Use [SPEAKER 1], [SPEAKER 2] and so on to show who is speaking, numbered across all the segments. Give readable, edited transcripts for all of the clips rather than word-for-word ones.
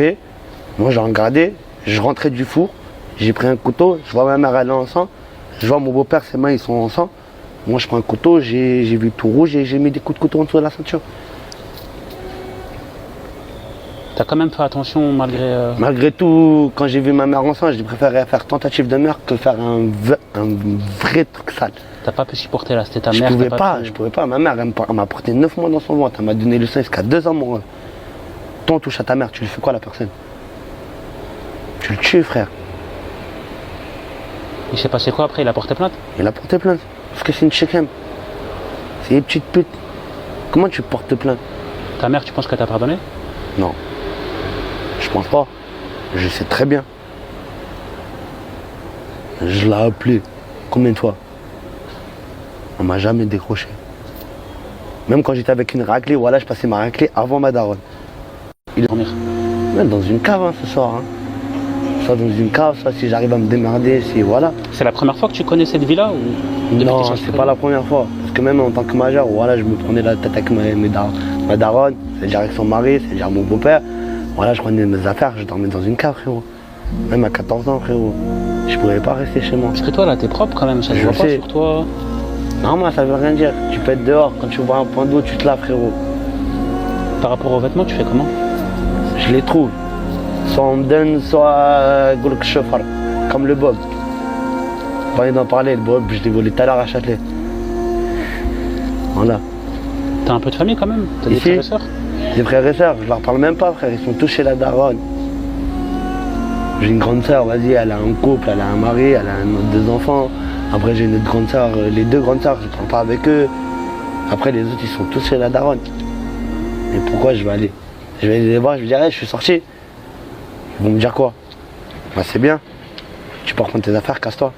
[SPEAKER 1] fait, moi j'ai regardé, je rentrais du four, j'ai pris un couteau, je vois ma mère elle est en sang, je vois mon beau-père, ses mains ils sont en sang. Moi je prends un couteau, j'ai vu tout rouge et j'ai mis des coups de couteau en dessous de la ceinture.
[SPEAKER 2] T'as quand même fait attention malgré...
[SPEAKER 1] Malgré tout, quand j'ai vu ma mère en sang, j'ai préféré faire tentative de meurtre que faire un vrai truc sale.
[SPEAKER 2] T'as pas pu supporter là, c'était ta
[SPEAKER 1] Je
[SPEAKER 2] mère.
[SPEAKER 1] pouvais pas. Ma mère, elle m'a porté 9 mois dans son ventre. Elle m'a donné le sein jusqu'à 2 ans, mon. Toi, on touche à ta mère, tu lui fais quoi, la personne? Tu le tues, frère.
[SPEAKER 2] Il s'est passé quoi après? Il a porté plainte?
[SPEAKER 1] Il a porté plainte. Parce que c'est une chicken. C'est une petite pute. Comment tu portes plainte?
[SPEAKER 2] Ta mère, tu penses qu'elle t'a pardonné?
[SPEAKER 1] Non. Je pense pas. Je sais très bien. Je l'ai appelé. Combien de fois? On m'a jamais décroché. Même quand j'étais avec une raclée, voilà, je passais ma raclée avant ma daronne.
[SPEAKER 2] Il est dormir.
[SPEAKER 1] Même dans une cave hein, ce soir. Hein. Soit dans une cave, soit si j'arrive à me démerder, si voilà.
[SPEAKER 2] C'est la première fois que tu connais cette vie-là ou...
[SPEAKER 1] Non, c'est pas la première fois. Parce que même en tant que majeur, voilà, je me prenais la tête avec ma daronne, c'est-à-dire avec son mari, c'est-à-dire mon beau-père. Voilà, je prenais mes affaires, je dormais dans une cave, frérot. Même à 14 ans, frérot. Je pouvais pas rester chez moi.
[SPEAKER 2] Parce que toi, là, t'es propre quand même, ça se voit pas sur toi.
[SPEAKER 1] Non, moi, ça veut rien dire. Tu peux être dehors, quand tu vois un point d'eau, tu te laves, frérot.
[SPEAKER 2] Par rapport aux vêtements, tu fais comment?
[SPEAKER 1] Je les trouve. Soit on me donne, soit Golk Chauffard, comme le Bob. Pas envie d'en parler, le Bob, je l'ai volé tout à l'heure à Châtelet. Voilà.
[SPEAKER 2] T'as un peu de famille quand même? T'as des frères et sœurs?
[SPEAKER 1] Des frères et sœurs, je leur parle même pas, frère, ils sont tous chez la daronne. J'ai une grande sœur, vas-y, elle a un couple, elle a un mari, elle a deux enfants. Après j'ai une autre grande sœur, les deux grandes sœurs, je ne parle pas avec eux. Après les autres, ils sont tous chez la daronne. Et pourquoi je vais aller? Je vais les voir, je vais dire, hey, je suis sorti. Ils vont me dire quoi? Bah c'est bien. Tu peux reprendre tes affaires, casse-toi.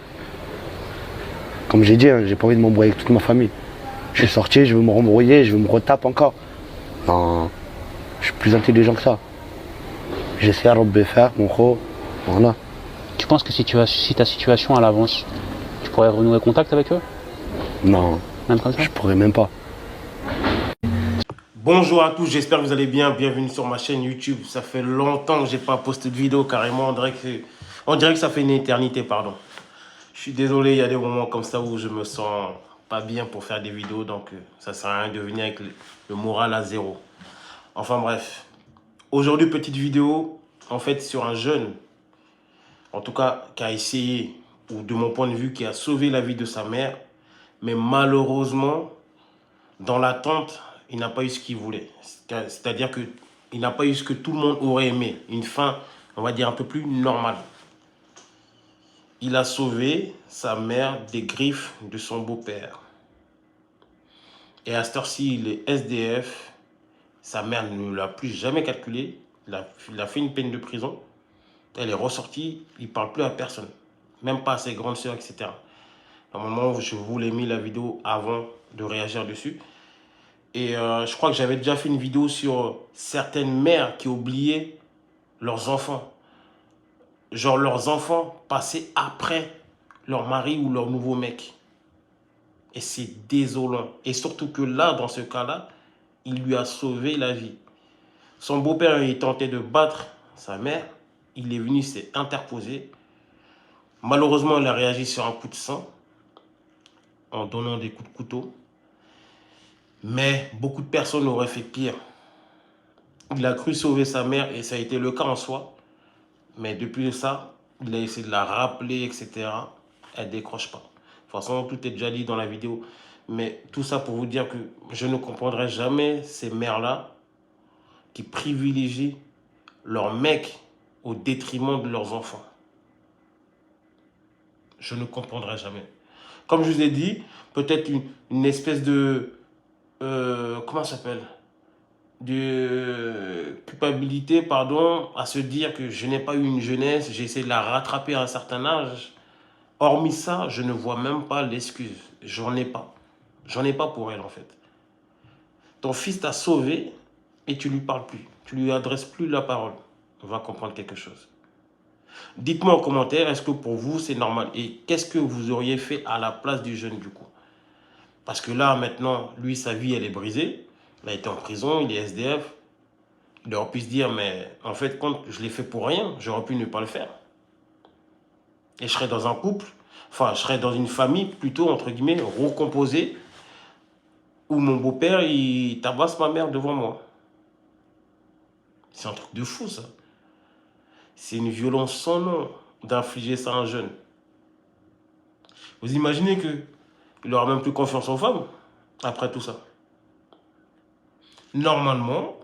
[SPEAKER 1] Comme j'ai dit, hein, j'ai pas envie de m'embrouiller avec toute ma famille. Je suis sorti, je veux me rembrouiller, je veux me retaper encore. Non, je suis plus intelligent que ça. J'essaie de faire mon gros. Voilà.
[SPEAKER 2] Tu penses que si ta situation elle avance, tu pourrais renouer contact avec eux?
[SPEAKER 1] Non.
[SPEAKER 2] Même comme ça?
[SPEAKER 1] Je pourrais même pas.
[SPEAKER 3] Bonjour à tous, j'espère que vous allez bien. Bienvenue sur ma chaîne YouTube. Ça fait longtemps que j'ai pas posté de vidéo, carrément. On dirait que ça fait une éternité, pardon. Je suis désolé, il y a des moments comme ça où je me sens pas bien pour faire des vidéos. Donc ça sert à rien de venir avec le moral à zéro. Enfin bref. Aujourd'hui, petite vidéo, en fait, sur un jeune, en tout cas, qui a essayé, ou de mon point de vue, qui a sauvé la vie de sa mère. Mais malheureusement, dans l'attente, il n'a pas eu ce qu'il voulait. C'est-à-dire qu'il n'a pas eu ce que tout le monde aurait aimé. Une fin, on va dire, un peu plus normale. Il a sauvé sa mère des griffes de son beau-père. Et à cette heure-ci, il est SDF. Sa mère ne l'a plus jamais calculé. Il a fait une peine de prison. Elle est ressortie. Il ne parle plus à personne. Même pas à ses grandes sœurs, etc. Normalement, je vous l'ai mis la vidéo avant de réagir dessus. Et je crois que j'avais déjà fait une vidéo sur certaines mères qui oubliaient leurs enfants. Genre leurs enfants passaient après leur mari ou leur nouveau mec. Et c'est désolant. Et surtout que là, dans ce cas-là, il lui a sauvé la vie. Son beau-père, il tentait de battre sa mère. Il est venu, s'est interposé. Malheureusement, il a réagi sur un coup de sang en donnant des coups de couteau. Mais beaucoup de personnes auraient fait pire. Il a cru sauver sa mère et ça a été le cas en soi. Mais depuis ça, il a essayé de la rappeler, etc. Elle ne décroche pas. De toute façon, tout est déjà dit dans la vidéo. Mais tout ça pour vous dire que je ne comprendrai jamais ces mères-là qui privilégient leur mec au détriment de leurs enfants. Je ne comprendrai jamais. Comme je vous ai dit, peut-être une espèce de... comment ça s'appelle? De culpabilité, pardon, à se dire que je n'ai pas eu une jeunesse, j'ai essayé de la rattraper à un certain âge. Hormis ça, je ne vois même pas l'excuse. J'en ai pas. J'en ai pas pour elle, en fait. Ton fils t'a sauvé et tu lui parles plus. Tu lui adresses plus la parole. On va comprendre quelque chose. Dites-moi en commentaire, est-ce que pour vous, c'est normal? Et qu'est-ce que vous auriez fait à la place du jeune, du coup? Parce que là, maintenant, lui, sa vie, elle est brisée. Il a été en prison, il est SDF. Il aurait pu se dire, mais en fait, quand je l'ai fait pour rien, j'aurais pu ne pas le faire. Et je serais dans un couple, enfin, je serais dans une famille plutôt, entre guillemets, recomposée, où mon beau-père, il tabasse ma mère devant moi. C'est un truc de fou, ça. C'est une violence sans nom d'infliger ça à un jeune. Vous imaginez qu'il n'aura même plus confiance en femmes après tout ça. Normalement,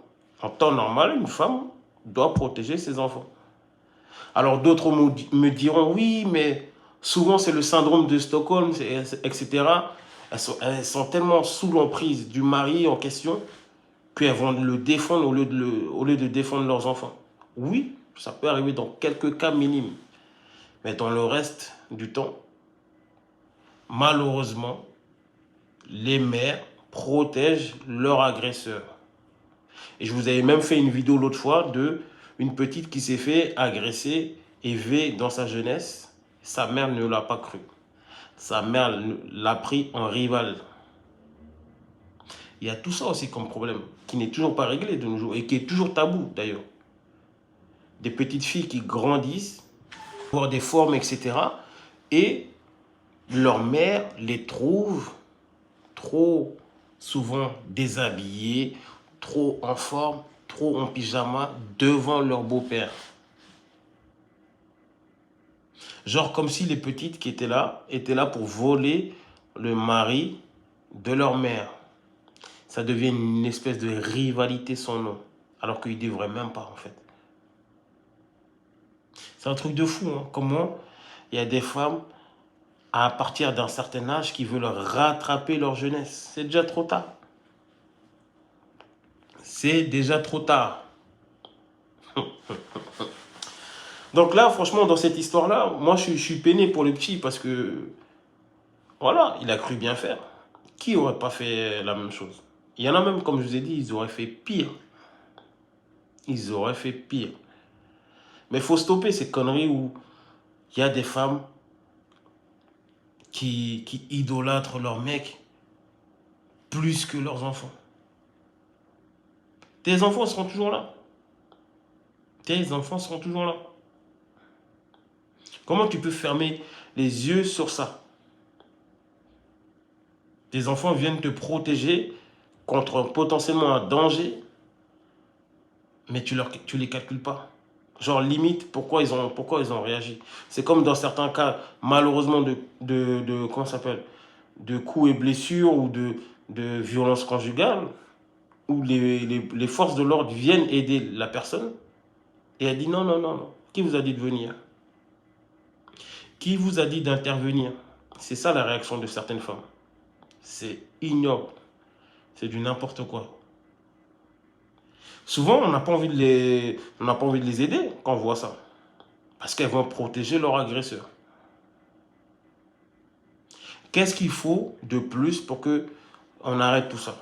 [SPEAKER 3] en temps normal, une femme doit protéger ses enfants. Alors d'autres me diront, oui, mais souvent c'est le syndrome de Stockholm, etc. Elles sont tellement sous l'emprise du mari en question qu'elles vont le défendre au lieu de défendre leurs enfants. Oui, ça peut arriver dans quelques cas minimes. Mais dans le reste du temps, malheureusement, les mères protègent leur agresseur. Et je vous avais même fait une vidéo l'autre fois de une petite qui s'est fait agresser et dans sa jeunesse. Sa mère ne l'a pas cru. Sa mère l'a pris en rival. Il y a tout ça aussi comme problème qui n'est toujours pas réglé de nos jours et qui est toujours tabou d'ailleurs. Des petites filles qui grandissent, avoir des formes, etc. Et leur mère les trouve trop souvent déshabillées, trop en forme, trop en pyjama devant leur beau-père. Genre comme si les petites qui étaient là pour voler le mari de leur mère. Ça devient une espèce de rivalité sans nom. Alors qu'ils ne devraient même pas en fait. C'est un truc de fou, hein. Comment il y a des femmes à partir d'un certain âge qui veulent rattraper leur jeunesse. C'est déjà trop tard. C'est déjà trop tard. Donc là, franchement, dans cette histoire-là, moi, je suis peiné pour le petit parce que, voilà, il a cru bien faire. Qui n'aurait pas fait la même chose? Il y en a même, comme je vous ai dit, ils auraient fait pire. Ils auraient fait pire. Mais il faut stopper ces conneries où il y a des femmes qui idolâtrent leurs mecs plus que leurs enfants. Tes enfants seront toujours là. Tes enfants seront toujours là. Comment tu peux fermer les yeux sur ça? Tes enfants viennent te protéger contre potentiellement un danger, mais tu les calcules pas. Genre limite, pourquoi ils ont réagi. C'est comme dans certains cas, malheureusement, comment ça s'appelle, de coups et blessures ou de violences conjugales, où les forces de l'ordre viennent aider la personne, et elle dit non, non, non, non. Qui vous a dit de venir? Qui vous a dit d'intervenir? C'est ça la réaction de certaines femmes. C'est ignoble. C'est du n'importe quoi. Souvent, on n'a pas envie de les aider quand on voit ça. Parce qu'elles vont protéger leur agresseur. Qu'est-ce qu'il faut de plus pour qu'on arrête tout ça?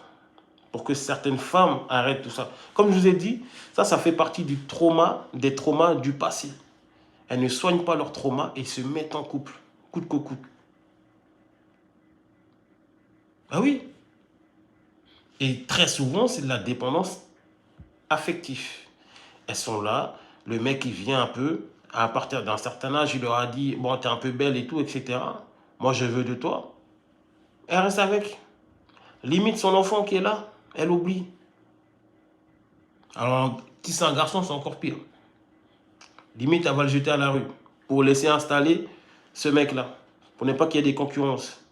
[SPEAKER 3] Pour que certaines femmes arrêtent tout ça. Comme je vous ai dit, ça fait partie des traumas du passé. Elles ne soignent pas leur trauma et se mettent en couple, coûte que coûte. Ah oui. Et très souvent, c'est de la dépendance affective. Elles sont là, le mec il vient un peu, à partir d'un certain âge, il leur a dit, bon, t'es un peu belle et tout, etc. Moi, je veux de toi. Elle reste avec. Limite, son enfant qui est là, elle oublie. Alors, si c'est un garçon, c'est encore pire. Limite, elle va le jeter à la rue pour laisser installer ce mec-là, pour ne pas qu'il y ait des concurrences.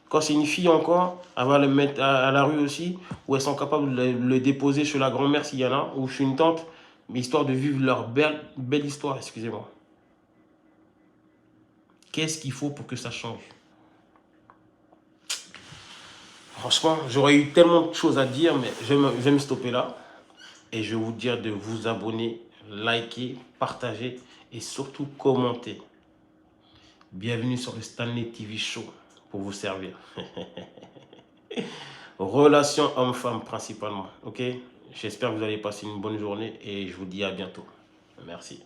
[SPEAKER 3] Quand c'est une fille encore, elle va le mettre à la rue aussi, où elles sont capables de le déposer chez la grand-mère s'il y en a, ou chez une tante, mais histoire de vivre leur belle histoire, excusez-moi. Qu'est-ce qu'il faut pour que ça change? Franchement, j'aurais eu tellement de choses à dire, mais je vais me stopper là. Et je vais vous dire de vous abonner, liker, partager et surtout commenter. Bienvenue sur le Stanley TV Show pour vous servir. Relations homme-femme principalement, ok? J'espère que vous allez passer une bonne journée et je vous dis à bientôt. Merci.